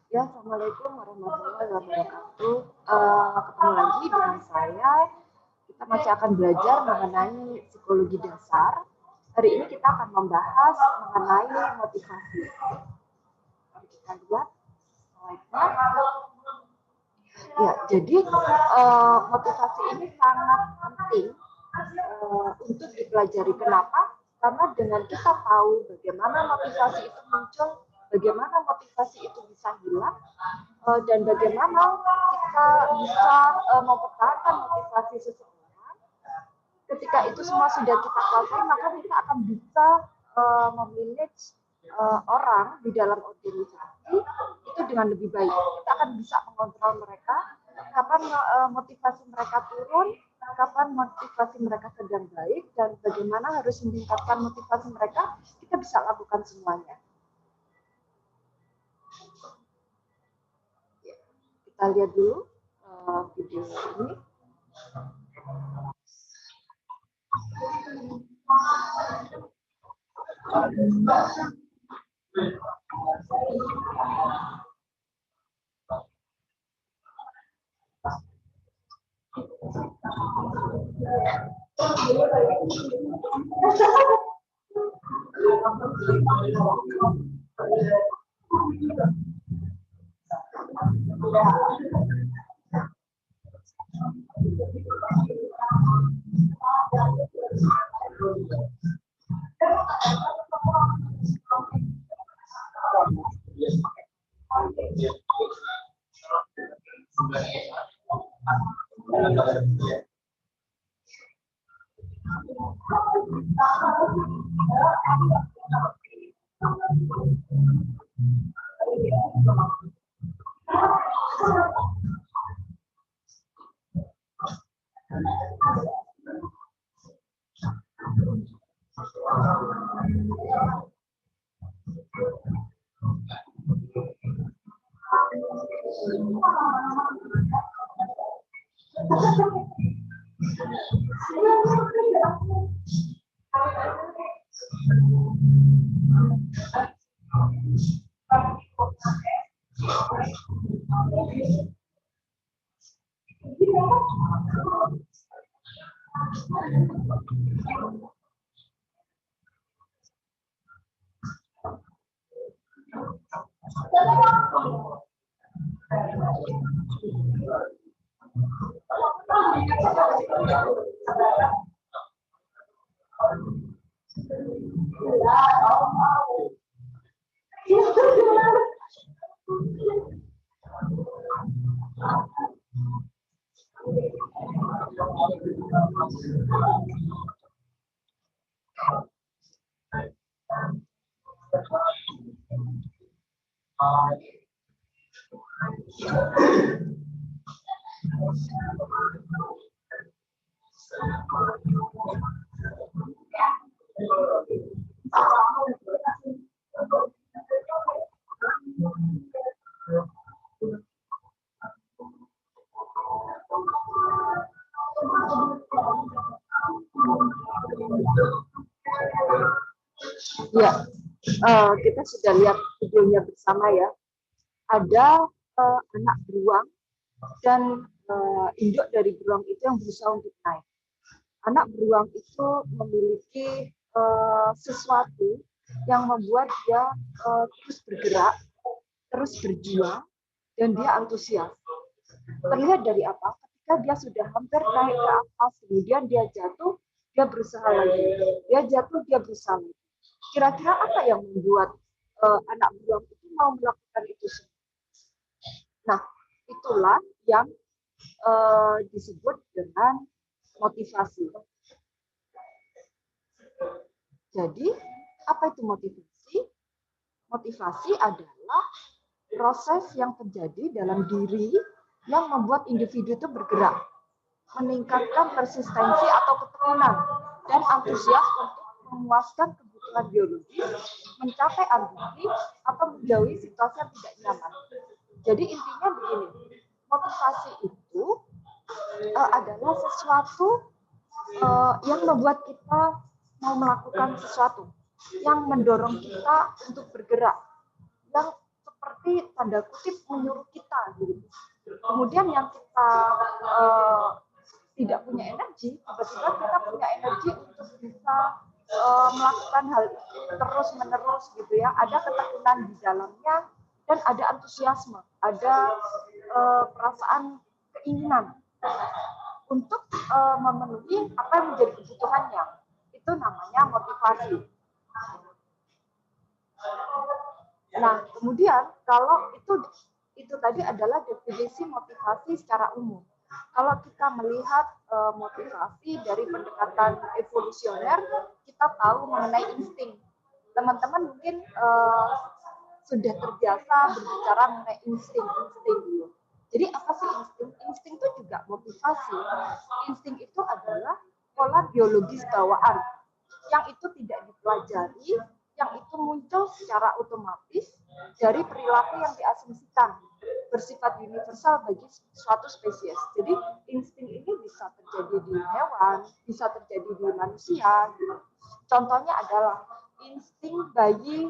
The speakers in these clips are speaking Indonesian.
Ya, Assalamualaikum warahmatullahi wabarakatuh. Ketemu lagi dengan saya. Kita masih akan belajar mengenai psikologi dasar. Hari ini kita akan membahas mengenai motivasi. Mari kita lihat slide-nya. Ya, jadi motivasi ini sangat penting untuk dipelajari. Kenapa? Karena dengan kita tahu bagaimana motivasi itu muncul, bagaimana motivasi itu bisa hilang, dan bagaimana kita bisa mempertahankan motivasi seseorang. Ketika itu semua sudah kita pelajari, maka kita akan bisa memanage orang di dalam organisasi itu dengan lebih baik. Kita akan bisa mengontrol mereka, kapan motivasi mereka turun, kapan motivasi mereka sedang baik, dan bagaimana harus meningkatkan motivasi mereka. Kita bisa lakukan semuanya. Kita lihat dulu video ini. Ya, kita sudah lihat videonya bersama ya. Ada anak beruang dan induk dari beruang itu yang berusaha untuk naik. Anak beruang itu memiliki sesuatu yang membuat dia terus bergerak, terus berjuang, dan dia antusias. Terlihat dari apa? Ketika dia sudah hampir naik ke atas, kemudian dia jatuh, dia berusaha lagi. Dia jatuh, dia berusaha lagi. Kira-kira apa yang membuat anak beruang itu mau melakukan itu semua? Nah, itulah yang disebut dengan motivasi. Jadi, apa itu motivasi? Motivasi adalah proses yang terjadi dalam diri yang membuat individu itu bergerak, meningkatkan persistensi atau ketekunan, dan antusias untuk memuaskan kebutuhan biologis, mencapai ambisi, atau menjauhi situasi yang tidak nyaman. Jadi intinya begini, motivasi itu adalah sesuatu yang membuat kita mau melakukan sesuatu, yang mendorong kita untuk bergerak, yang seperti seperti tanda kutip menyuruh kita gitu. Kemudian yang kita tidak punya energi, tiba-tiba kita punya energi untuk bisa melakukan hal itu terus menerus gitu ya. Ada ketekunan di dalamnya dan ada antusiasme, ada perasaan keinginan untuk memenuhi apa yang menjadi kebutuhannya. Itu namanya motivasi. Nah, kemudian kalau itu tadi adalah definisi motivasi secara umum. Kalau kita melihat motivasi dari pendekatan evolusioner, kita tahu mengenai insting. Teman-teman mungkin sudah terbiasa berbicara mengenai insting. Jadi apa sih insting? Insting itu juga motivasi. Insting itu adalah pola biologis bawaan yang itu tidak dipelajari, yang itu muncul secara otomatis dari perilaku yang diasumsikan bersifat universal bagi suatu spesies. Jadi insting ini bisa terjadi di hewan, bisa terjadi di manusia. Contohnya adalah insting bayi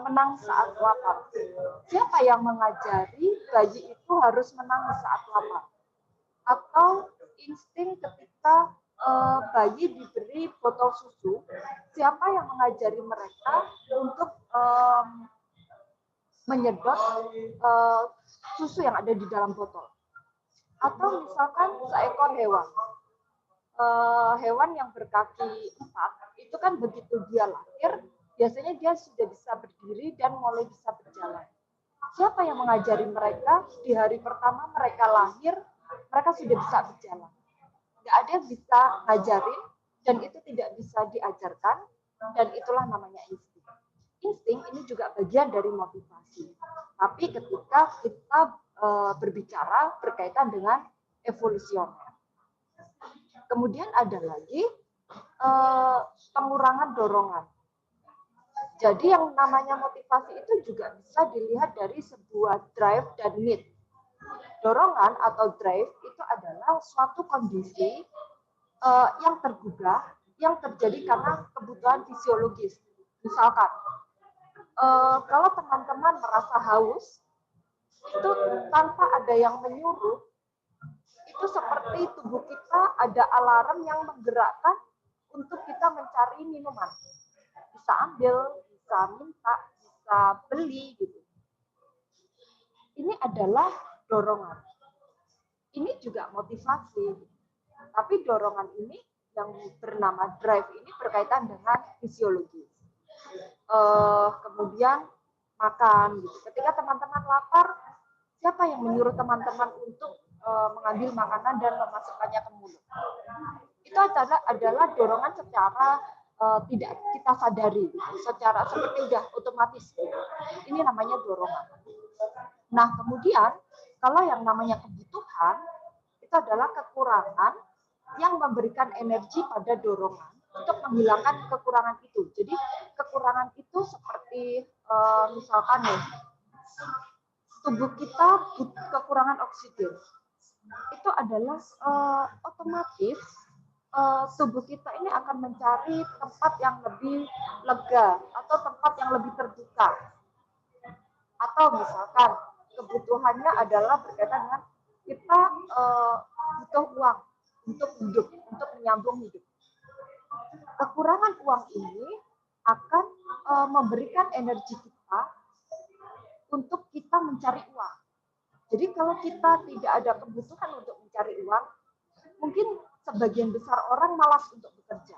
menang saat lapar. Siapa yang mengajari bayi itu harus menang saat lapar? Atau insting ketika bayi diberi botol susu, siapa yang mengajari mereka untuk menyedot susu yang ada di dalam botol? Atau misalkan seekor hewan yang berkaki 4, itu kan begitu dia lahir, biasanya dia sudah bisa berdiri dan mulai bisa berjalan. Siapa yang mengajari mereka di hari pertama mereka lahir, mereka sudah bisa berjalan? Nggak ada yang bisa ngajarin, dan itu tidak bisa diajarkan, dan itulah namanya insting. Insting ini juga bagian dari motivasi. Tapi ketika kita berbicara berkaitan dengan evolusioner. Kemudian ada lagi pengurangan dorongan. Jadi yang namanya motivasi itu juga bisa dilihat dari sebuah drive dan need. Dorongan atau drive itu adalah suatu kondisi yang tergugah, yang terjadi karena kebutuhan fisiologis. Misalkan, kalau teman-teman merasa haus, itu tanpa ada yang menyuruh, itu seperti tubuh kita ada alarm yang menggerakkan untuk kita mencari minuman. Bisa ambil, bisa minta, bisa beli gitu. Ini adalah dorongan. Ini juga motivasi. Tapi dorongan ini yang bernama drive ini berkaitan dengan fisiologi. Kemudian makan gitu. Ketika teman-teman lapar, siapa yang menyuruh teman-teman untuk mengambil makanan dan memasukkannya ke mulut? Itu adalah dorongan secara tidak kita sadari, secara seperti udah otomatis. Ini namanya dorongan. Nah, kemudian kalau yang namanya kebutuhan, itu adalah kekurangan yang memberikan energi pada dorongan untuk menghilangkan kekurangan itu. Jadi kekurangan itu seperti misalkan nih, tubuh kita kekurangan oksigen. Itu adalah otomatis tubuh kita ini akan mencari tempat yang lebih lega atau tempat yang lebih terbuka. Atau misalkan kebutuhannya adalah berkaitan dengan kita butuh uang untuk hidup, untuk menyambung hidup. Kekurangan uang ini akan memberikan energi kita untuk kita mencari uang. Jadi kalau kita tidak ada kebutuhan untuk mencari uang, mungkin sebagian besar orang malas untuk bekerja.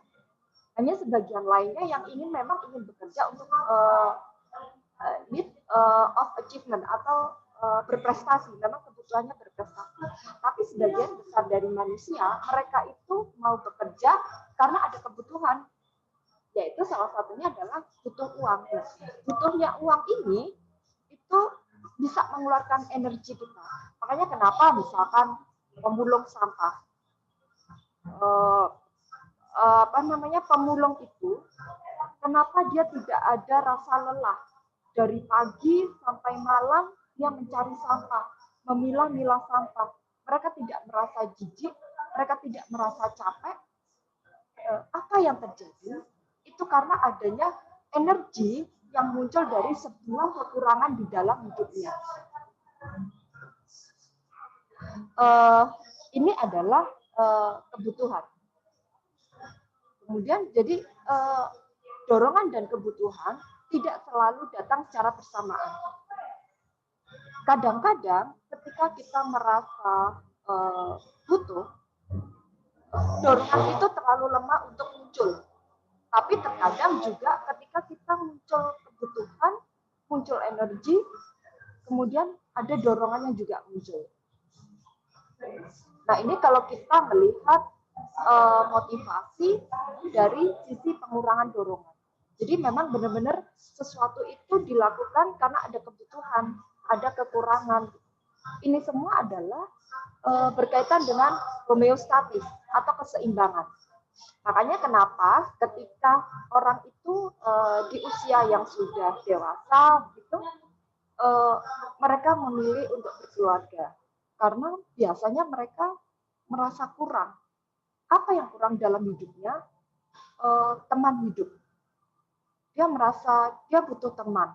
Hanya sebagian lainnya yang memang ingin bekerja untuk need of achievement atau berprestasi, memang kebutuhannya berprestasi. Tapi sebagian besar dari manusia, mereka itu mau bekerja karena ada kebutuhan, yaitu salah satunya adalah butuh uang. Butuhnya uang ini itu bisa mengeluarkan energi kita. Makanya kenapa misalkan pemulung sampah, pemulung itu, kenapa dia tidak ada rasa lelah dari pagi sampai malam dia mencari sampah, memilah-milah sampah. Mereka tidak merasa jijik, mereka tidak merasa capek. Apa yang terjadi? Itu karena adanya energi yang muncul dari sebuah kekurangan di dalam hidupnya. Ini adalah kebutuhan. Kemudian jadi dorongan dan kebutuhan tidak selalu datang secara bersamaan. Kadang-kadang ketika kita merasa butuh, dorongan itu terlalu lemah untuk muncul. Tapi terkadang juga ketika kita muncul kebutuhan, muncul energi, kemudian ada dorongannya juga muncul. Nah, ini kalau kita melihat motivasi dari sisi pengurangan dorongan. Jadi memang benar-benar sesuatu itu dilakukan karena ada kebutuhan, ada kekurangan. Ini semua adalah berkaitan dengan homeostatis atau keseimbangan. Makanya kenapa ketika orang itu di usia yang sudah dewasa, itu mereka memilih untuk berkeluarga. Karena biasanya mereka merasa kurang. Apa yang kurang dalam hidupnya? Teman hidup. Dia merasa dia butuh teman.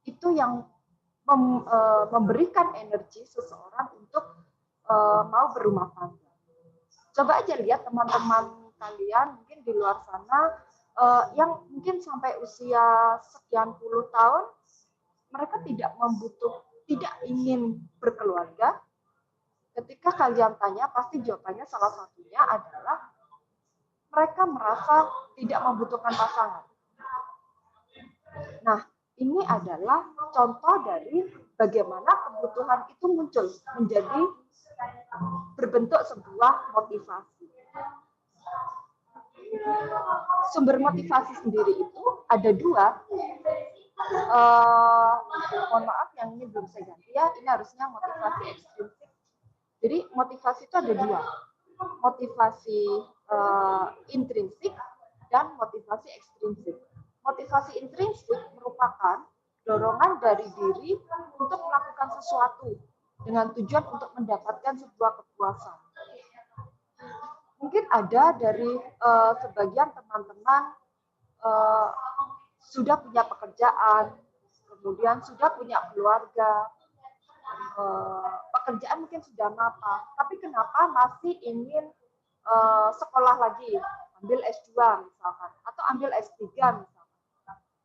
Itu yang memberikan energi seseorang untuk mau berumah tangga. Coba aja lihat teman-teman kalian mungkin di luar sana yang mungkin sampai usia sekian puluh tahun, mereka tidak ingin berkeluarga. Ketika kalian tanya, pasti jawabannya salah satunya adalah mereka merasa tidak membutuhkan pasangan. Nah, ini adalah contoh dari bagaimana kebutuhan itu muncul menjadi berbentuk sebuah motivasi. Sumber motivasi sendiri itu ada dua. Mohon maaf, yang ini belum saya ganti ya. Ini harusnya motivasi ekstrinsik. Jadi motivasi itu ada dua. Motivasi intrinsik dan motivasi ekstrinsik. Motivasi intrinsik merupakan dorongan dari diri untuk melakukan sesuatu dengan tujuan untuk mendapatkan sebuah kepuasan. Mungkin ada dari sebagian teman-teman sudah punya pekerjaan, kemudian sudah punya keluarga, pekerjaan mungkin sudah mapan, tapi kenapa masih ingin sekolah lagi, ambil S2 misalkan, atau ambil S3 misalkan.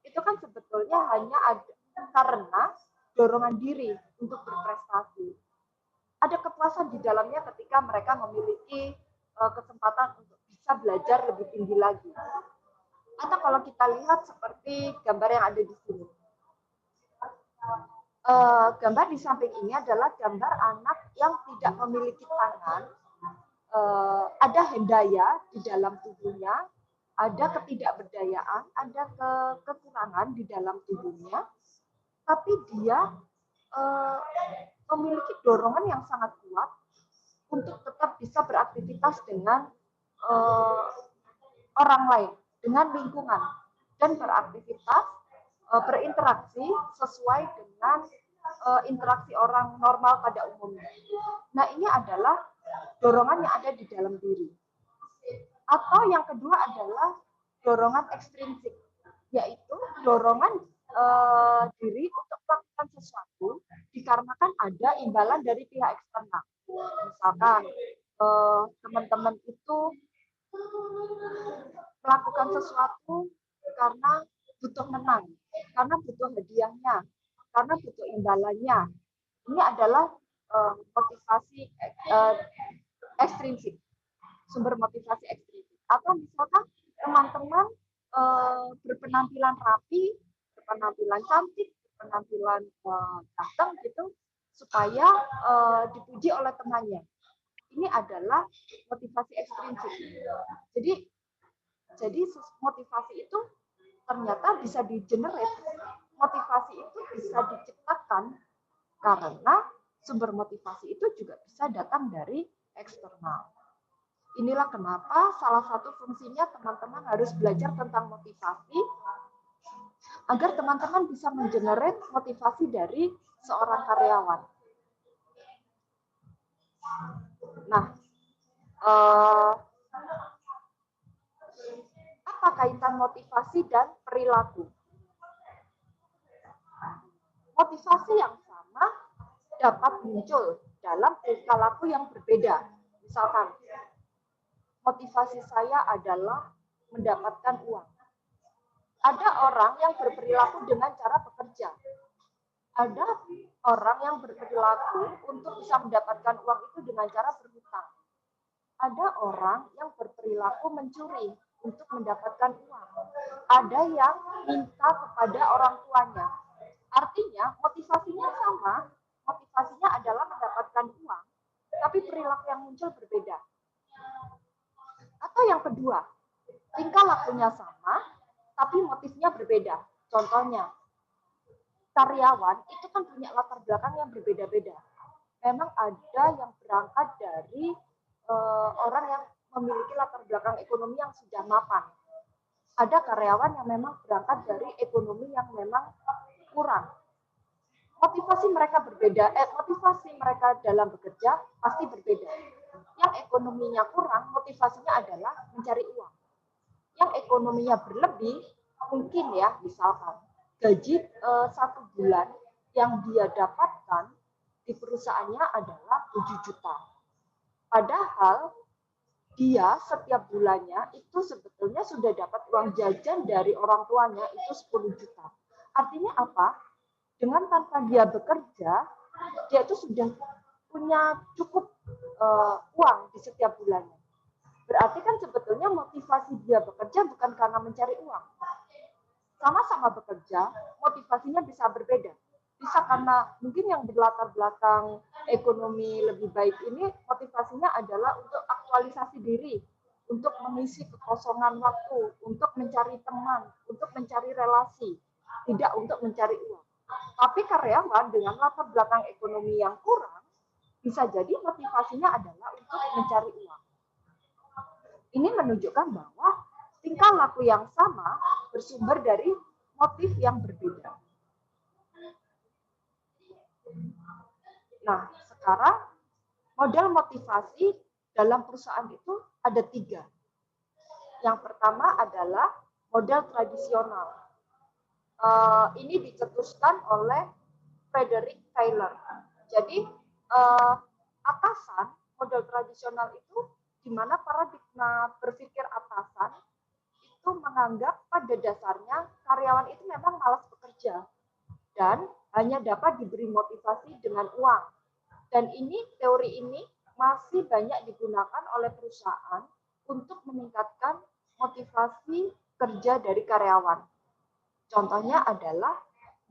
Itu kan sebetulnya hanya ada karena dorongan diri untuk berprestasi. Ada kepuasan di dalamnya ketika mereka memiliki kesempatan untuk bisa belajar lebih tinggi lagi. Atau kalau kita lihat seperti gambar yang ada di sini. Gambar di samping ini adalah gambar anak yang tidak memiliki tangan. Ada hendaya di dalam tubuhnya, ada ketidakberdayaan, ada kekurangan di dalam tubuhnya, tapi dia memiliki dorongan yang sangat kuat untuk tetap bisa beraktivitas dengan orang lain, dengan lingkungan, dan beraktivitas, berinteraksi sesuai dengan interaksi orang normal pada umumnya. Nah, ini adalah dorongan yang ada di dalam diri. Atau yang kedua adalah dorongan ekstrinsik, yaitu dorongan diri untuk melakukan sesuatu dikarenakan ada imbalan dari pihak eksternal. Misalkan teman-teman itu melakukan sesuatu karena butuh menang, karena butuh hadiahnya, karena butuh imbalannya. Ini adalah motivasi ekstrinsik, sumber motivasi ekstrinsik. Atau misalkan teman-teman berpenampilan rapi, berpenampilan cantik, berpenampilan ganteng gitu, supaya dipuji oleh temannya. Ini adalah motivasi ekstrinsik. Jadi motivasi itu ternyata bisa di-generate. Motivasi itu bisa diciptakan karena sumber motivasi itu juga bisa datang dari eksternal. Inilah kenapa salah satu fungsinya teman-teman harus belajar tentang motivasi agar teman-teman bisa mengenerate motivasi dari seorang karyawan. Nah, apa kaitan motivasi dan perilaku? motivasi yang sama dapat muncul dalam tingkah laku yang berbeda. Misalkan, motivasi saya adalah mendapatkan uang. Ada orang yang berperilaku dengan cara bekerja. Ada orang yang berperilaku untuk bisa mendapatkan uang itu dengan cara berhutang. Ada orang yang berperilaku mencuri untuk mendapatkan uang. Ada yang minta kepada orang tuanya. Artinya motivasinya sama, motivasinya adalah mendapatkan uang, tapi perilaku yang muncul berbeda. Atau yang kedua, tingkah lakunya sama, tapi motifnya berbeda. Contohnya, karyawan itu kan punya latar belakang yang berbeda-beda. Memang ada yang berangkat dari orang yang memiliki latar belakang ekonomi yang sudah mapan. Ada karyawan yang memang berangkat dari ekonomi yang memang kurang. Motivasi mereka berbeda, motivasi mereka dalam bekerja pasti berbeda. Yang ekonominya kurang, motivasinya adalah mencari uang. Yang ekonominya berlebih, mungkin ya, misalkan gaji 1 bulan yang dia dapatkan di perusahaannya adalah 7 juta. Padahal dia setiap bulannya itu sebetulnya sudah dapat uang jajan dari orang tuanya itu 10 juta. Artinya apa? Dengan tanpa dia bekerja, dia itu sudah punya cukup uang di setiap bulannya. Berarti kan sebetulnya motivasi dia bekerja bukan karena mencari uang. Sama-sama bekerja, motivasinya bisa berbeda. Bisa karena mungkin yang berlatar belakang ekonomi lebih baik ini motivasinya adalah untuk aktualisasi diri, untuk mengisi kekosongan waktu, untuk mencari teman, untuk mencari relasi, tidak untuk mencari uang. Tapi karyawan dengan latar belakang ekonomi yang kurang, bisa jadi motivasinya adalah untuk mencari uang. Ini menunjukkan bahwa tingkah laku yang sama bersumber dari motif yang berbeda. Nah, sekarang model motivasi dalam perusahaan itu ada 3. Yang pertama adalah model tradisional. Ini dicetuskan oleh Frederick Taylor. Jadi atasan model tradisional itu di mana paradigma berpikir atasan itu menganggap pada dasarnya karyawan itu memang malas bekerja dan hanya dapat diberi motivasi dengan uang. Dan teori ini masih banyak digunakan oleh perusahaan untuk meningkatkan motivasi kerja dari karyawan. Contohnya adalah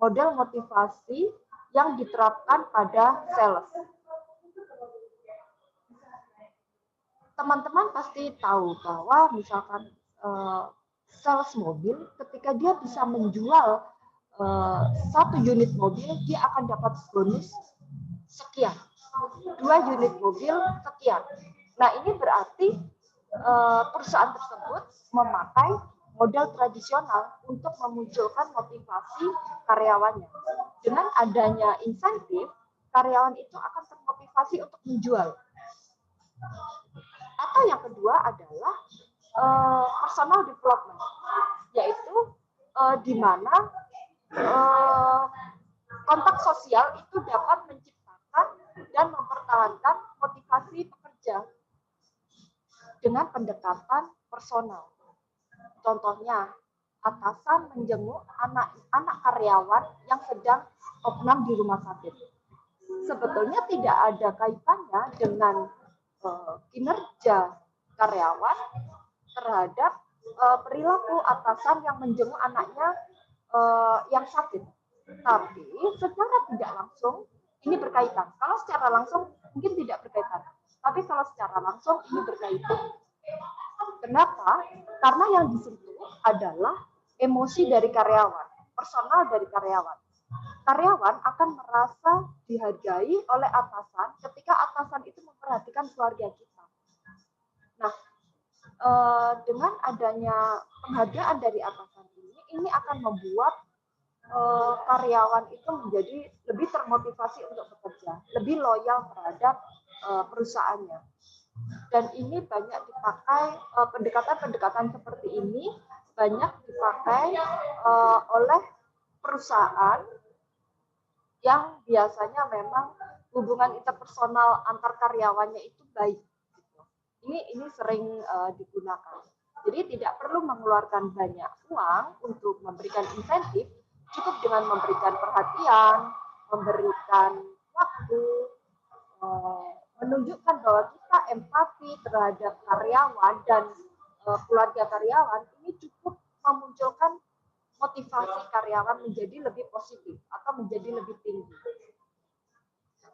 model motivasi yang diterapkan pada sales. Teman-teman pasti tahu bahwa misalkan sales mobil, ketika dia bisa menjual 1 unit mobil, dia akan dapat bonus sekian. 2 unit mobil sekian. Nah, ini berarti perusahaan tersebut memakai model tradisional untuk memunculkan motivasi karyawannya. Dengan adanya insentif, karyawan itu akan termotivasi untuk menjual. Atau yang kedua adalah personal development, yaitu di mana kontak sosial itu dapat menciptakan dan mempertahankan motivasi pekerja dengan pendekatan personal. Contohnya, atasan menjenguk anak karyawan yang sedang opnam di rumah sakit. Sebetulnya tidak ada kaitannya dengan kinerja karyawan terhadap perilaku atasan yang menjenguk anaknya yang sakit. Tapi secara tidak langsung ini berkaitan. Kalau secara langsung mungkin tidak berkaitan. Tapi kalau secara langsung ini berkaitan. Kenapa? Karena yang disentuh adalah emosi dari karyawan, personal dari karyawan. Karyawan akan merasa dihargai oleh atasan ketika atasan itu memperhatikan keluarga kita. Nah, dengan adanya penghargaan dari atasan ini akan membuat karyawan itu menjadi lebih termotivasi untuk bekerja, lebih loyal terhadap perusahaannya. Dan ini banyak dipakai, pendekatan-pendekatan seperti ini banyak dipakai oleh perusahaan yang biasanya memang hubungan interpersonal antar karyawannya itu baik. Gitu. Ini sering digunakan. Jadi tidak perlu mengeluarkan banyak uang untuk memberikan insentif, cukup dengan memberikan perhatian, memberikan waktu, menunjukkan bahwa kita empati terhadap karyawan dan keluarga karyawan, ini cukup memunculkan motivasi karyawan menjadi lebih positif atau menjadi lebih tinggi.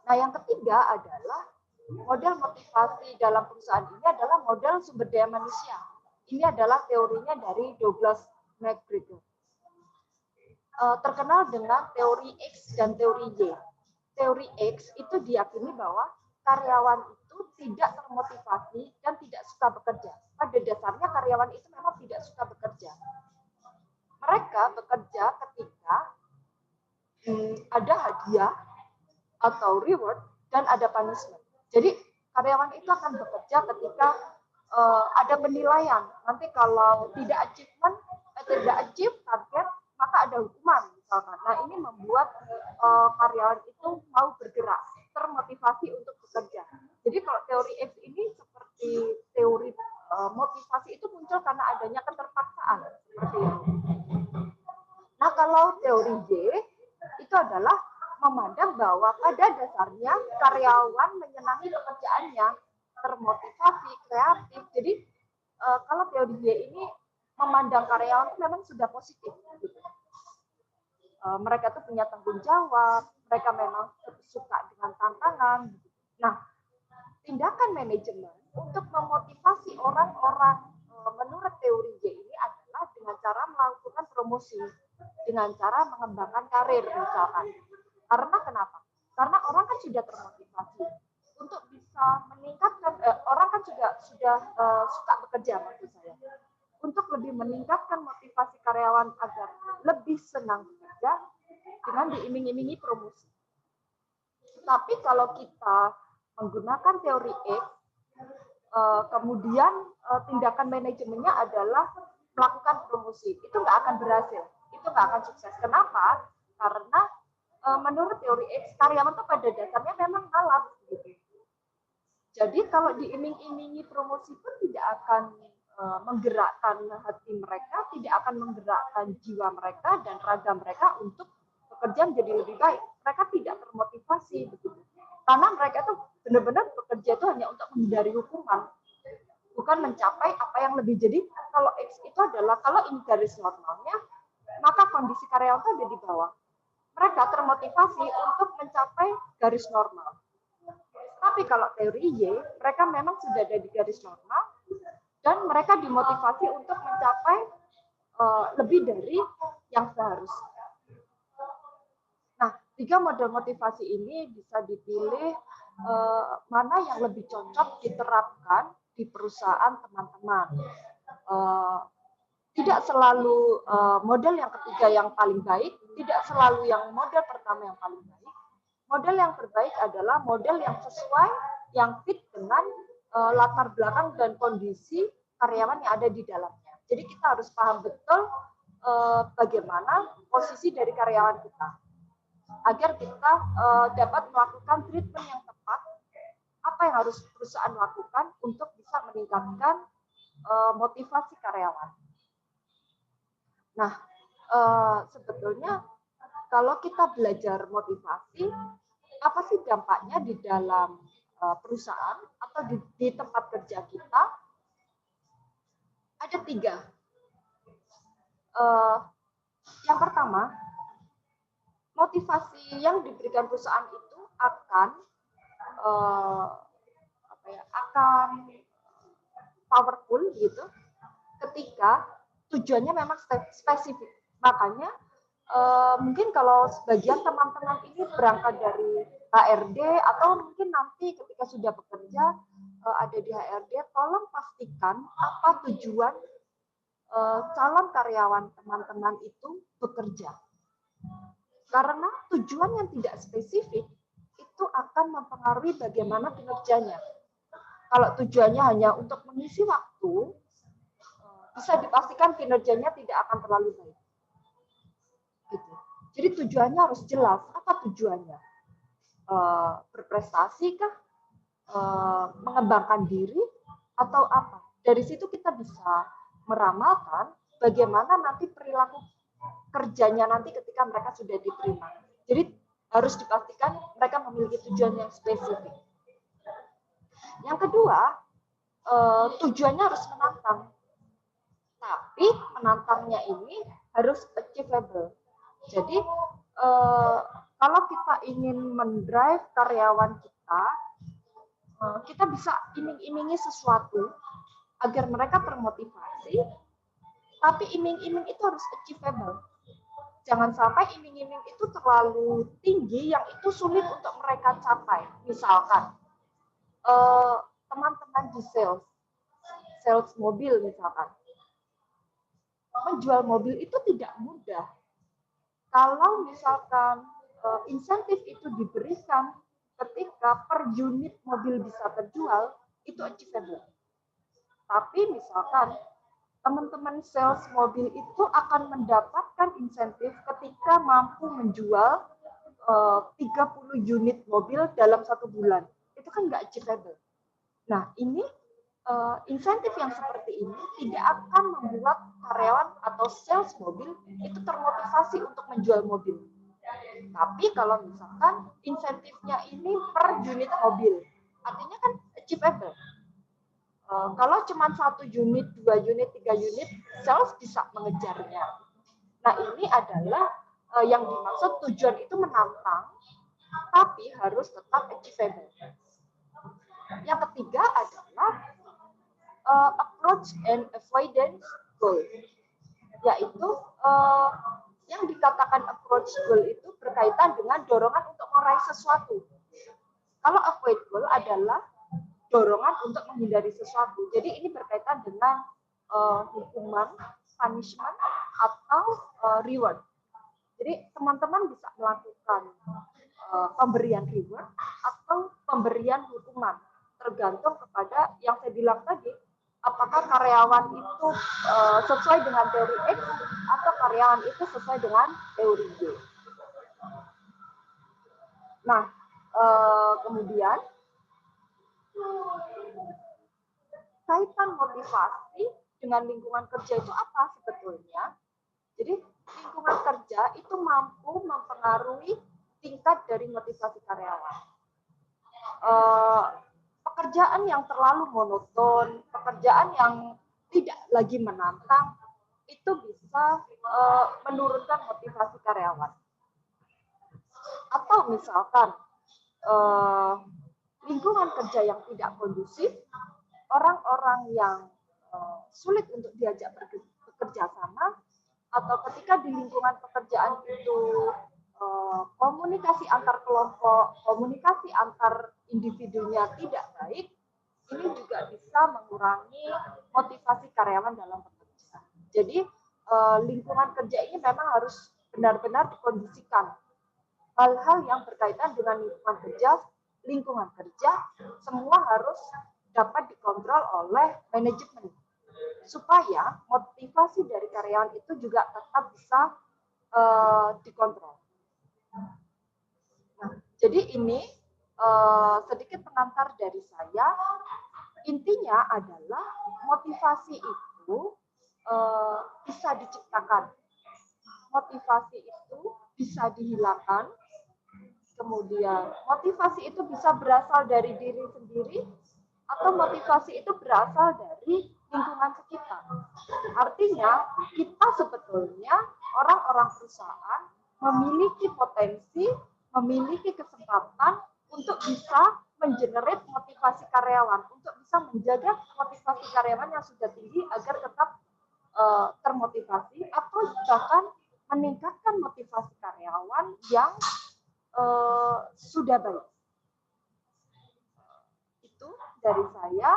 Nah, yang ketiga adalah model motivasi dalam perusahaan ini adalah model sumber daya manusia. Ini adalah teorinya dari Douglas McGregor. Terkenal dengan teori X dan teori Y. Teori X itu diyakini bahwa karyawan itu tidak termotivasi dan tidak suka bekerja. Pada dasarnya karyawan itu memang tidak suka bekerja. Mereka bekerja ketika ada hadiah atau reward dan ada punishment. Jadi karyawan itu akan bekerja ketika ada penilaian. Nanti kalau tidak achieve target, maka ada hukuman misalkan. Nah, ini membuat karyawan itu mau bergerak, termotivasi untuk bekerja. Jadi kalau teori X ini seperti teori motivasi itu muncul karena adanya keterpaksaan seperti itu. Nah, kalau teori Y itu adalah memandang bahwa pada dasarnya karyawan menyenangi pekerjaannya, termotivasi, kreatif. Jadi kalau teori Y ini memandang karyawan itu memang sudah positif. Gitu. Mereka tuh punya tanggung jawab, mereka memang suka dengan tantangan. Nah, tindakan manajemen untuk memotivasi orang-orang menurut teori Y ini adalah dengan cara melakukan promosi, dengan cara mengembangkan karir misalkan. Karena kenapa? Karena orang kan sudah termotivasi untuk bisa meningkatkan, orang kan juga sudah suka bekerja maksud saya. Untuk lebih meningkatkan motivasi karyawan agar lebih senang bekerja dengan diiming-imingi promosi. Tapi kalau kita menggunakan teori X, kemudian tindakan manajemennya adalah melakukan promosi, itu nggak akan berhasil, itu nggak akan sukses. Kenapa? Karena menurut teori X, karyawan itu pada dasarnya memang malas. Gitu. Jadi kalau diiming-imingi promosi pun tidak akan menggerakkan hati mereka, tidak akan menggerakkan jiwa mereka dan raga mereka untuk bekerja menjadi lebih baik. Mereka tidak termotivasi begitu. Karena mereka itu benar-benar bekerja itu hanya untuk menghindari hukuman, bukan mencapai apa yang lebih. Jadi kalau X itu adalah kalau ini garis normalnya, maka kondisi karyawan itu ada di bawah. Mereka termotivasi untuk mencapai garis normal. Tapi kalau teori Y, mereka memang sudah ada di garis normal dan mereka dimotivasi untuk mencapai lebih dari yang seharusnya. Nah, 3 model motivasi ini bisa dipilih mana yang lebih cocok diterapkan di perusahaan teman-teman. Tidak selalu model yang ketiga yang paling baik, tidak selalu yang model pertama yang paling baik. Model yang terbaik adalah model yang sesuai, yang fit dengan latar belakang dan kondisi karyawan yang ada di dalamnya. Jadi kita harus paham betul bagaimana posisi dari karyawan kita, agar kita dapat melakukan treatment yang tepat, apa yang harus perusahaan lakukan untuk bisa meningkatkan motivasi karyawan. Nah, sebetulnya kalau kita belajar motivasi, apa sih dampaknya di dalam perusahaan atau di tempat kerja kita? Ada 3. Yang pertama, motivasi yang diberikan perusahaan itu akan akan powerful gitu ketika tujuannya memang spesifik. Makanya mungkin kalau sebagian teman-teman ini berangkat dari HRD atau mungkin nanti ketika sudah bekerja ada di HRD, tolong pastikan apa tujuan calon karyawan teman-teman itu bekerja. Karena tujuan yang tidak spesifik itu akan mempengaruhi bagaimana kinerjanya. Kalau tujuannya hanya untuk mengisi waktu, bisa dipastikan kinerjanya tidak akan terlalu baik. Gitu. Jadi tujuannya harus jelas. Apa tujuannya? Berprestasi kah? Mengembangkan diri atau apa? Dari situ kita bisa meramalkan bagaimana nanti perilaku kerjanya nanti ketika mereka sudah diterima. Jadi harus dipastikan mereka memiliki tujuan yang spesifik. Yang kedua, tujuannya harus menantang. Tapi menantangnya ini harus achievable. Jadi kalau kita ingin mendrive karyawan kita, kita bisa iming-imingi sesuatu agar mereka termotivasi, tapi iming-iming itu harus achievable. Jangan sampai iming-iming itu terlalu tinggi yang itu sulit untuk mereka capai. Misalkan teman-teman di sales mobil misalkan, menjual mobil itu tidak mudah. Kalau misalkan insentif itu diberikan ketika per unit mobil bisa terjual, itu achievable. Tapi misalkan teman-teman sales mobil itu akan mendapatkan insentif ketika mampu menjual 30 unit mobil dalam 1 bulan. Itu kan nggak achievable. Nah, ini insentif yang seperti ini tidak akan membuat karyawan atau sales mobil itu termotivasi untuk menjual mobil. Tapi kalau misalkan insentifnya ini per unit mobil, artinya kan achievable. Kalau cuma 1 unit, 2 unit, 3 unit, sales bisa mengejarnya. Nah, ini adalah yang dimaksud tujuan itu menantang, tapi harus tetap achievable. Yang ketiga adalah approach and avoidance goal, yaitu yang dikatakan approach goal itu berkaitan dengan dorongan untuk meraih sesuatu. Kalau avoid goal adalah dorongan untuk menghindari sesuatu. Jadi ini berkaitan dengan hukuman, punishment, atau reward. Jadi teman-teman bisa melakukan pemberian reward atau pemberian hukuman, tergantung kepada yang saya bilang tadi, apakah karyawan itu sesuai dengan teori X atau karyawan itu sesuai dengan teori Y. Nah, kemudian kaitan motivasi dengan lingkungan kerja itu apa sebetulnya? Jadi lingkungan kerja itu mampu mempengaruhi tingkat dari motivasi karyawan. Pekerjaan yang terlalu monoton, pekerjaan yang tidak lagi menantang, itu bisa menurunkan motivasi karyawan. Atau misalkan lingkungan kerja yang tidak kondusif, orang-orang yang sulit untuk diajak bekerja sama, atau ketika di lingkungan pekerjaan itu komunikasi antar kelompok, komunikasi antar individunya tidak baik, ini juga bisa mengurangi motivasi karyawan dalam bekerja. Jadi lingkungan kerja ini memang harus benar-benar dikondisikan. Hal-hal yang berkaitan dengan lingkungan kerja semua harus dapat dikontrol oleh manajemen supaya motivasi dari karyawan itu juga tetap bisa dikontrol. Nah, jadi ini sedikit pengantar dari saya. Intinya adalah motivasi itu bisa diciptakan, motivasi itu bisa dihilangkan, kemudian motivasi itu bisa berasal dari diri sendiri, atau motivasi itu berasal dari lingkungan sekitar. Artinya, kita sebetulnya orang-orang perusahaan memiliki potensi, memiliki kesempatan untuk bisa mengenerate motivasi karyawan, untuk bisa menjaga motivasi karyawan yang sudah tinggi agar tetap termotivasi, atau bahkan meningkatkan motivasi karyawan yang sudah baik. Itu dari saya.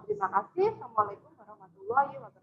Terima kasih. Assalamualaikum warahmatullahi wabarakatuh.